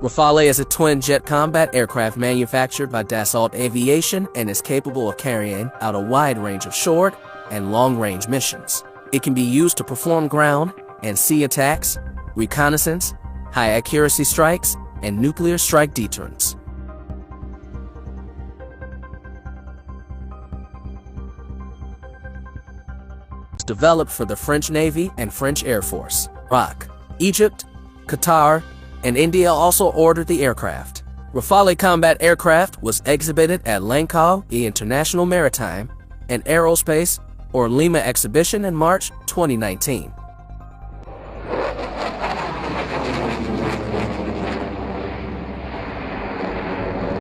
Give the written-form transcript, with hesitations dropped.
Rafale is a twin-jet combat aircraft manufactured by Dassault Aviation and is capable of carrying out a wide range of short and long-range missions. It can be used to perform ground and sea attacks, reconnaissance, high-accuracy strikes, and nuclear strike deterrence. It's developed for the French Navy and French Air Force. Iraq, Egypt, Qatar, and India also ordered the aircraft. Rafale combat aircraft was exhibited at Langkawi International Maritime and Aerospace or Lima exhibition in March 2019.